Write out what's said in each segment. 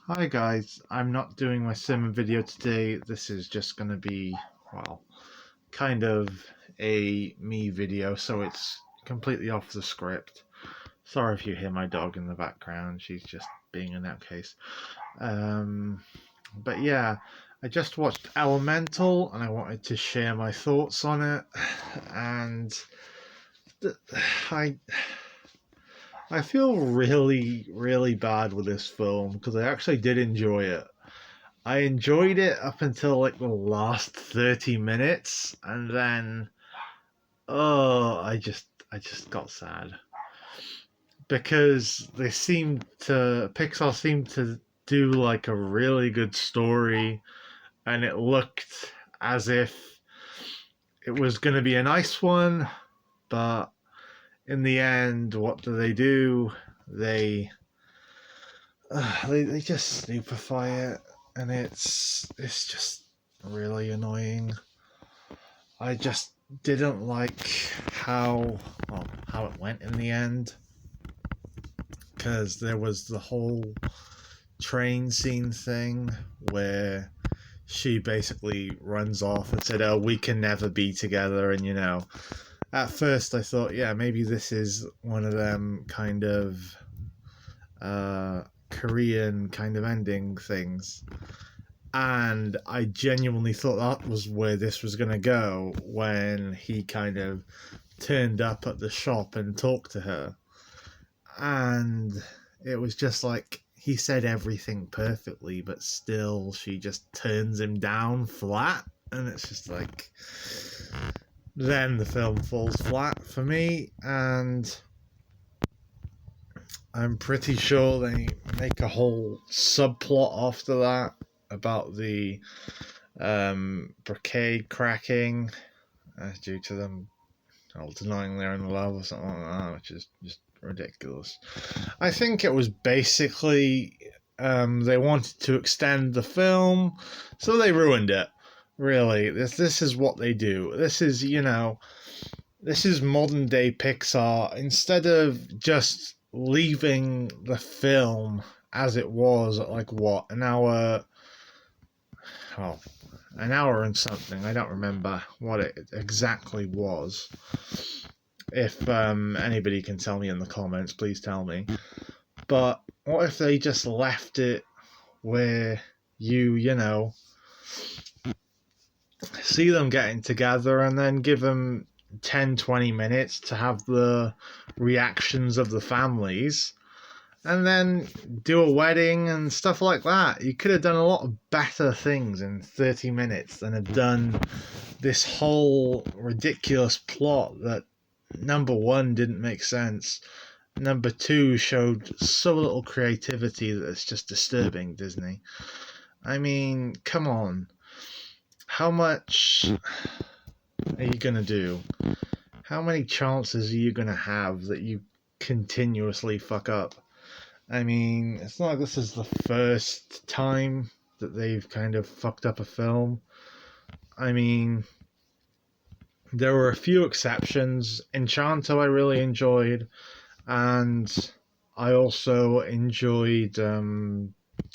Hi guys, I'm not doing my sermon video today. This is just going to be, well, kind of a me video, so it's completely off the script. Sorry if you hear my dog in the background, she's just being a nutcase. But yeah, I just watched Elemental and I wanted to share my thoughts on it. And th- I I feel really, really bad with this film because I actually did enjoy it. I enjoyed it up until like the last 30 minutes and then I just got sad because Pixar seemed to do like a really good story, and it looked as if it was going to be a nice one, but in the end what do? They they just stupefy it, and it's just really annoying. I just didn't like how how it went in the end, because there was the whole train scene thing where she basically runs off and said, "Oh, we can never be together." And at first I thought, yeah, maybe this is one of them kind of Korean kind of ending things. And I genuinely thought that was where this was going to go when he kind of turned up at the shop and talked to her. And it was just like he said everything perfectly, but still she just turns him down flat. And it's just like, then the film falls flat for me. And I'm pretty sure they make a whole subplot after that about the brocade cracking due to them denying they're in love or something like that, which is just ridiculous. I think it was basically they wanted to extend the film, so they ruined it. Really, this is what they do. This is modern day Pixar. Instead of just leaving the film as it was at like what, oh, an hour and something. I don't remember what it exactly was. If anybody can tell me in the comments, please tell me. But what if they just left it where you see them getting together and then give them 10-20 minutes to have the reactions of the families, and then do a wedding and stuff like that? You could have done a lot of better things in 30 minutes than have done this whole ridiculous plot that, number one, didn't make sense. Number two, showed so little creativity that it's just disturbing, Disney. I mean, come on. How much are you going to do? How many chances are you going to have that you continuously fuck up? I mean, it's not like this is the first time that they've kind of fucked up a film. I mean, there were a few exceptions. Enchanto I really enjoyed, and I also enjoyed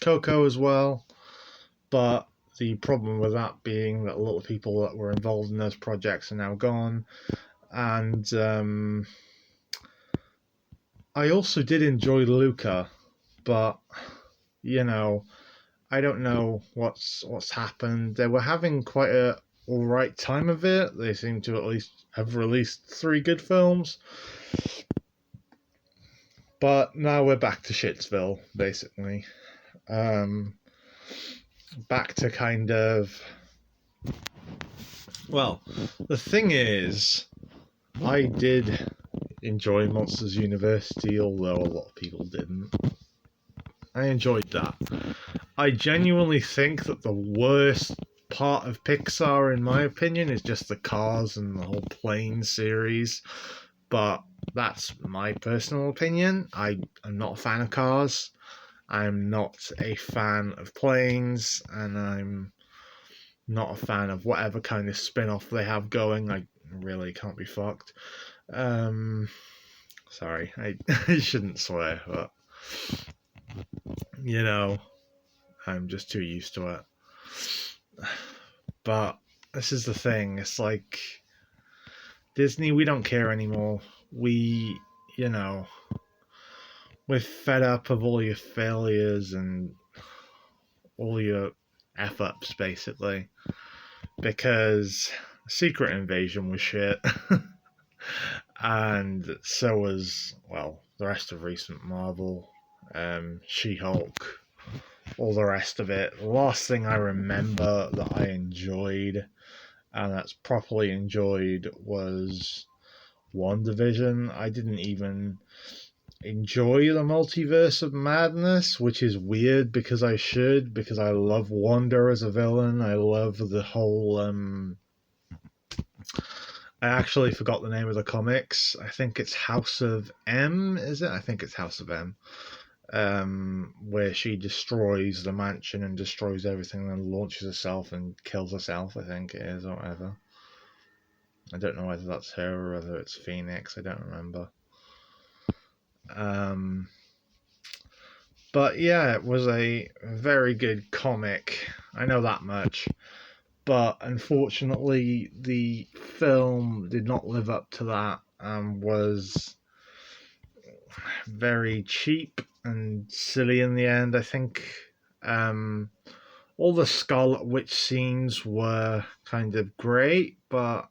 Coco as well. But the problem with that being that a lot of people that were involved in those projects are now gone. And I also did enjoy Luca, but you know, I don't know what's happened. They were having quite a all right time of it. They seem to at least have released 3 good films. But now we're back to Shitsville, basically. Um, Back to kind of. Well, the thing is, I did enjoy Monsters University, although a lot of people didn't. I enjoyed that. I genuinely think that the worst part of Pixar, in my opinion, is just the Cars and the whole plane series. But that's my personal opinion. I'm not a fan of Cars. I'm not a fan of planes, and I'm not a fan of whatever kind of spin-off they have going. I really can't be fucked. Sorry, I, I shouldn't swear, but you know, I'm just too used to it. But this is the thing. It's like Disney, we don't care anymore. We, you know, we're fed up of all your failures and all your F ups, basically. Because Secret Invasion was shit. And so was, well, the rest of recent Marvel, She-Hulk, all the rest of it. The last thing I remember that I enjoyed, and that's properly enjoyed, was WandaVision. I didn't even enjoy the Multiverse of Madness, which is weird because I should, because I love Wanda as a villain. I love the whole I actually forgot the name of the comics. I think it's House of M, is it? I think it's House of M. Where she destroys the mansion and destroys everything and then launches herself and kills herself, I think it is, or whatever. I don't know whether that's her or whether it's Phoenix, I don't remember. But yeah, it was a very good comic. I know that much. But unfortunately, the film did not live up to that and was very cheap and silly in the end. I think all the Scarlet Witch scenes were kind of great, but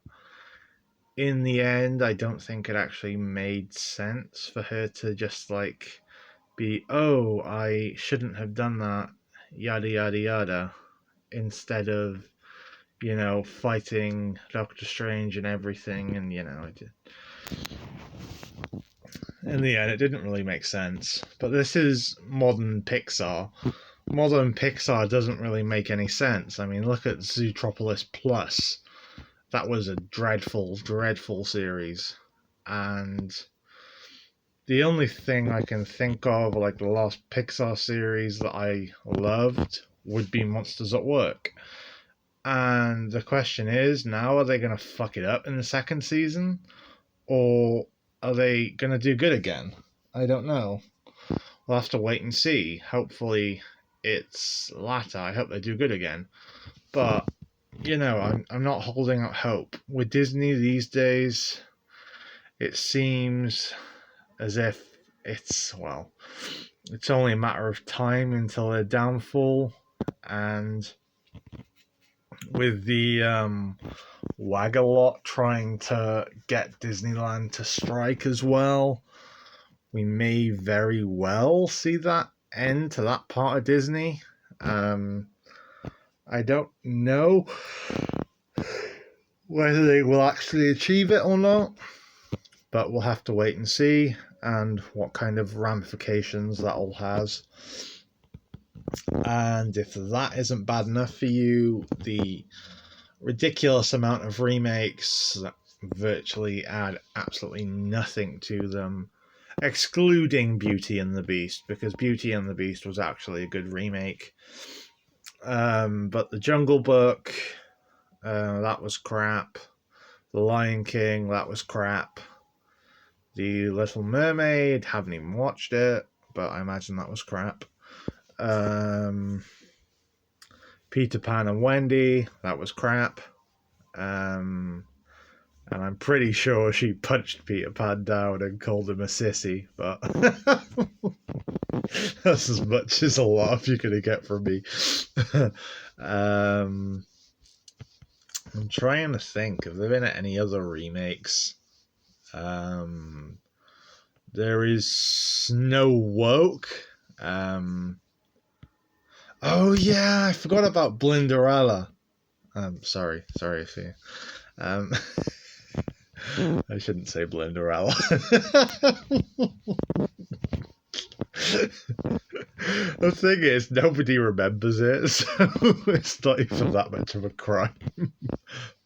in the end, I don't think it actually made sense for her to just like be, oh, I shouldn't have done that, yada yada yada, instead of, you know, fighting Doctor Strange and everything, and you know, in the end, it didn't really make sense. But this is modern Pixar. Modern Pixar doesn't really make any sense. I mean, look at Zootropolis Plus. That was a dreadful, dreadful series. And the only thing I can think of, like the last Pixar series that I loved, would be Monsters at Work. And the question is, now are they going to fuck it up in the second season? Or are they going to do good again? I don't know. We'll have to wait and see. Hopefully it's latter. I hope they do good again. But, you know, I'm not holding out hope. With Disney these days, it seems as if it's only a matter of time until their downfall. And with the Wag-A-Lot trying to get Disneyland to strike as well, we may very well see that end to that part of Disney. I don't know whether they will actually achieve it or not, but we'll have to wait and see, and what kind of ramifications that all has. And if that isn't bad enough for you, the ridiculous amount of remakes that virtually add absolutely nothing to them, excluding Beauty and the Beast, because Beauty and the Beast was actually a good remake. But The Jungle Book, that was crap. The Lion King, that was crap. The Little Mermaid, haven't even watched it, but I imagine that was crap. Peter Pan and Wendy, that was crap. And I'm pretty sure she punched Peter Pan down and called him a sissy, but that's as much as a laugh you're going to get from me. I'm trying to think, have there been any other remakes? There is Snow Woke. Oh yeah, I forgot about Blinderella. Sorry if you. I shouldn't say Blinderella. The thing is, nobody remembers it, so it's not even that much of a crime.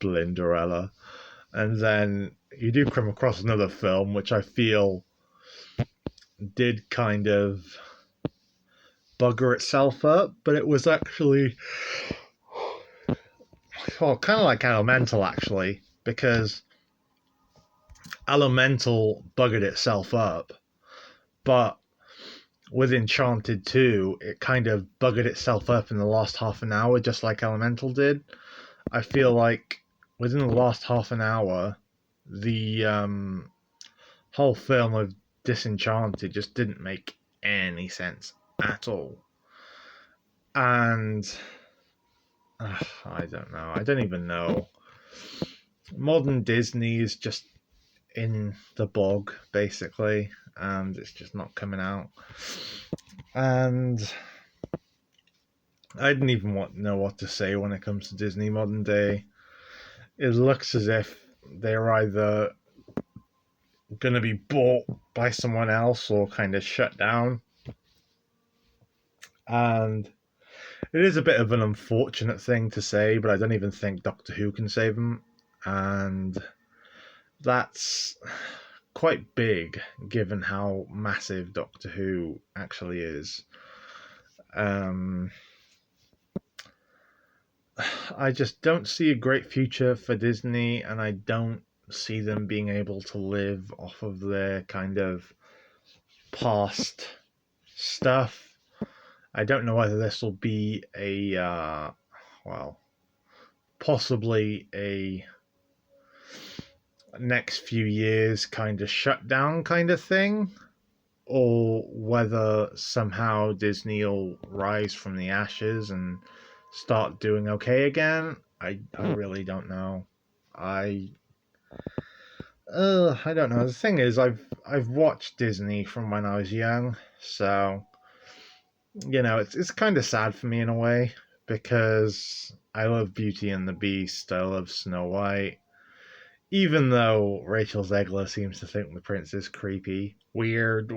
Blinderella. And then you do come across another film which I feel did kind of bugger itself up, but it was actually, well, kind of like Elemental, actually, because Elemental buggered itself up, but with Enchanted 2, it kind of buggered itself up in the last half an hour, just like Elemental did. I feel like within the last half an hour, the whole film of Disenchanted just didn't make any sense at all. And I don't know. I don't even know. Modern Disney is just in the bog, basically, and it's just not coming out. And I didn't even know what to say when it comes to Disney modern day. It looks as if they're either going to be bought by someone else or kind of shut down. And it is a bit of an unfortunate thing to say, but I don't even think Doctor Who can save them. And that's quite big given how massive Doctor Who actually is. I just don't see a great future for Disney, and I don't see them being able to live off of their kind of past stuff. I don't know whether this will be a, possibly a next few years kind of shutdown kind of thing, or whether somehow Disney will rise from the ashes and start doing okay again. I really don't know. I don't know. The thing is, I've watched Disney from when I was young, so it's kind of sad for me in a way because I love Beauty and the Beast. I love Snow White. Even though Rachel Zegler seems to think the prince is creepy, weird,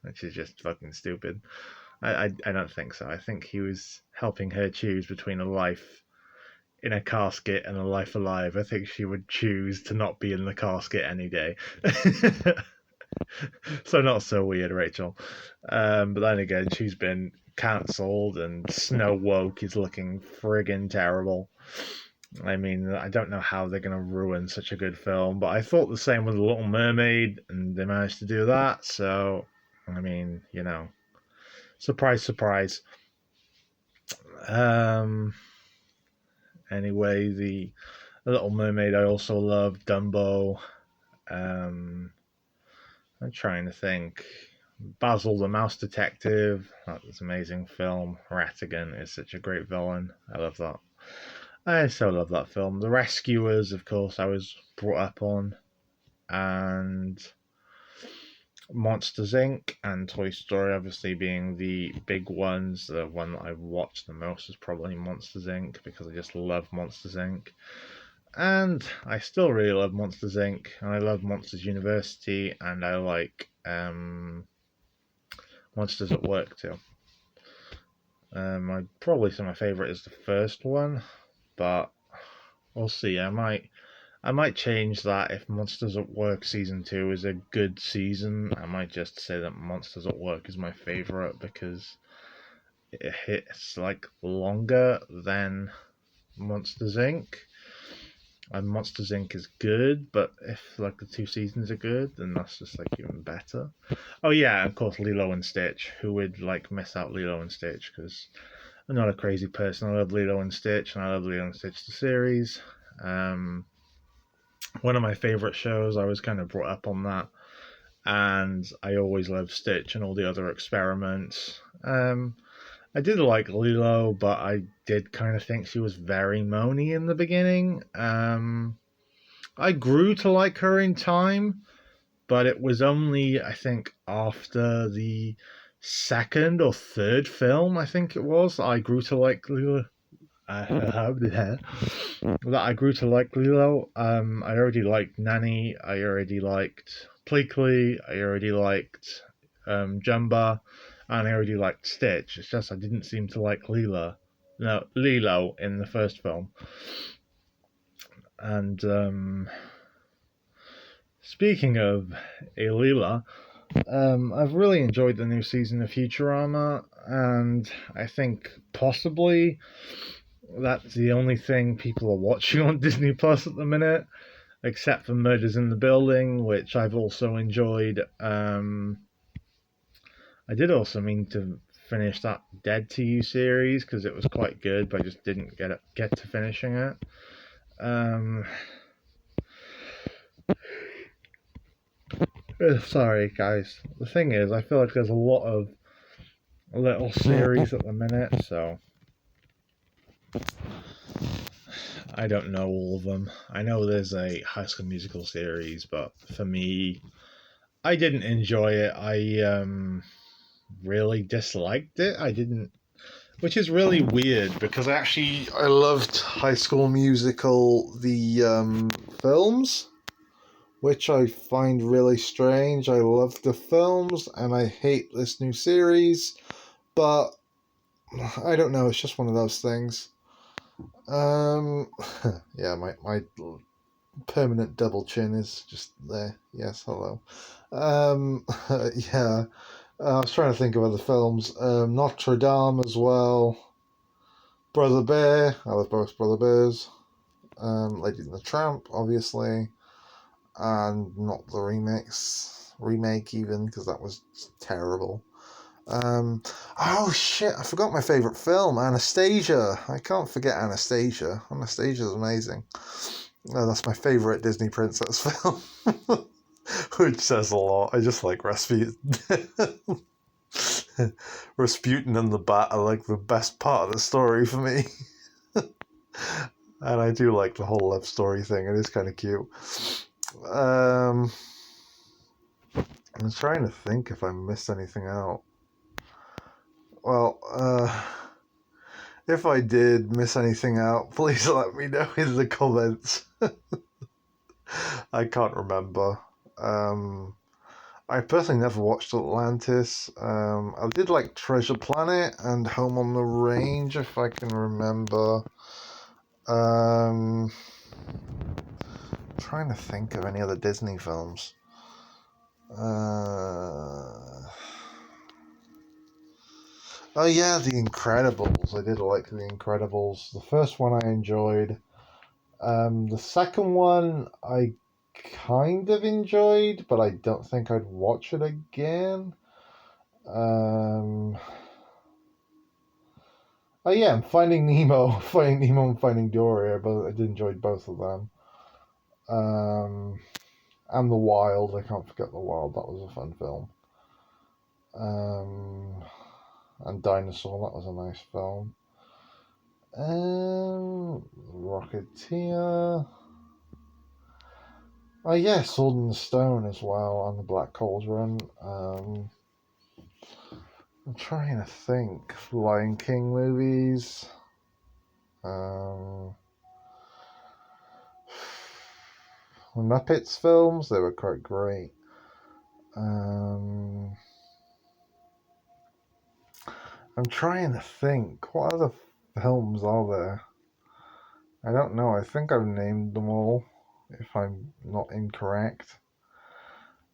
which is just fucking stupid. I don't think so. I think he was helping her choose between a life in a casket and a life alive. I think she would choose to not be in the casket any day. So not so weird, Rachel. But then again, she's been cancelled and Snow Woke is looking friggin' terrible. I mean, I don't know how they're going to ruin such a good film, but I thought the same with The Little Mermaid, and they managed to do that. So, I mean, surprise, surprise. Anyway, the Little Mermaid I also love. Dumbo. I'm trying to think. Basil the Mouse Detective. That's an amazing film. Ratigan is such a great villain. I love that. I so love that film. The Rescuers, of course, I was brought up on. And Monsters Inc. and Toy Story, obviously, being the big ones. The one that I've watched the most is probably Monsters Inc. because I just love Monsters Inc. And I still really love Monsters Inc. And I love Monsters University, and I like Monsters at Work too. I'd probably say my favourite is the first one, but we'll see. I might change that if Monsters at Work Season 2 is a good season. I might just say that Monsters at Work is my favourite because it hits like longer than Monsters Inc. And Monsters Inc. is good, but if like the two seasons are good, then that's just like even better. Oh yeah, of course Lilo and Stitch. Who would like miss out Lilo and Stitch? Because I'm not a crazy person. I love Lilo and Stitch, and I love Lilo and Stitch the series. One of my favourite shows. I was kind of brought up on that, and I always loved Stitch and all the other experiments. I did like Lilo, but I did kind of think she was very moany in the beginning. I grew to like her in time, but it was only, I think, after the second or third film, I think it was, I grew to like Lilo. That I grew to like Lilo. I already liked Nanny. I already liked Pleakley. I already liked Jumba, and I already liked Stitch. It's just I didn't seem to like Lilo in the first film. And speaking of Leela, I've really enjoyed the new season of Futurama, and I think possibly that's the only thing people are watching on Disney Plus at the minute, except for Murders in the Building, which I've also enjoyed. I did also mean to finish that Dead to You series because it was quite good, but I just didn't get to finishing it. Um, Sorry, guys. The thing is, I feel like there's a lot of little series at the minute, so I don't know all of them. I know there's a High School Musical series, but for me, I didn't enjoy it. I really disliked it. I didn't, which is really weird because I loved High School Musical the films, which I find really strange. I love the films and I hate this new series, but I don't know. It's just one of those things. Yeah, my permanent double chin is just there. Yes, hello. Yeah. I was trying to think of other films. Notre Dame as well. Brother Bear. I love both Brother Bears. Lady and the Tramp, obviously, and not the remake even because that was terrible. Oh shit! I forgot my favorite film, Anastasia. I can't forget Anastasia. Anastasia is amazing. Oh, that's my favorite Disney princess film, which says a lot. I just like Rasputin. Rasputin and the Bat are like the best part of the story for me. And I do like the whole love story thing. It is kind of cute. I'm trying to think if I missed anything out. Well, if I did miss anything out, please let me know in the comments. I can't remember. I personally never watched Atlantis. I did like Treasure Planet and Home on the Range, if I can remember. Trying to think of any other Disney films. Oh yeah, The Incredibles. I did like The Incredibles. The first one I enjoyed. The second one I kind of enjoyed, but I don't think I'd watch it again. Oh yeah, and Finding Nemo, Finding Nemo and Finding Dory. I did enjoy both of them. And The Wild. I can't forget The Wild. That was a fun film. And Dinosaur. That was a nice film. Rocketeer. Oh yeah, Sword and the Stone as well, and the Black Cauldron. I'm trying to think. Lion King movies. The Muppets films, they were quite great. I'm trying to think. What other films are there? I don't know. I think I've named them all, if I'm not incorrect.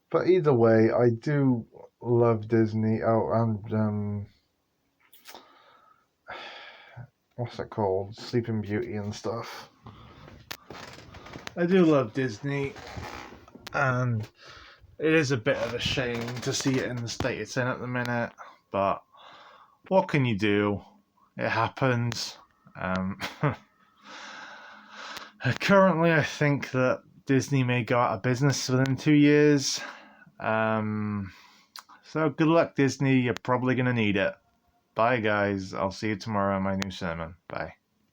But either way, I do love Disney. Oh, and what's it called? Sleeping Beauty and stuff. I do love Disney, and it is a bit of a shame to see it in the state it's in at the minute, but what can you do? It happens. Currently, I think that Disney may go out of business within 2 years. So good luck, Disney. You're probably going to need it. Bye, guys. I'll see you tomorrow on my new sermon. Bye.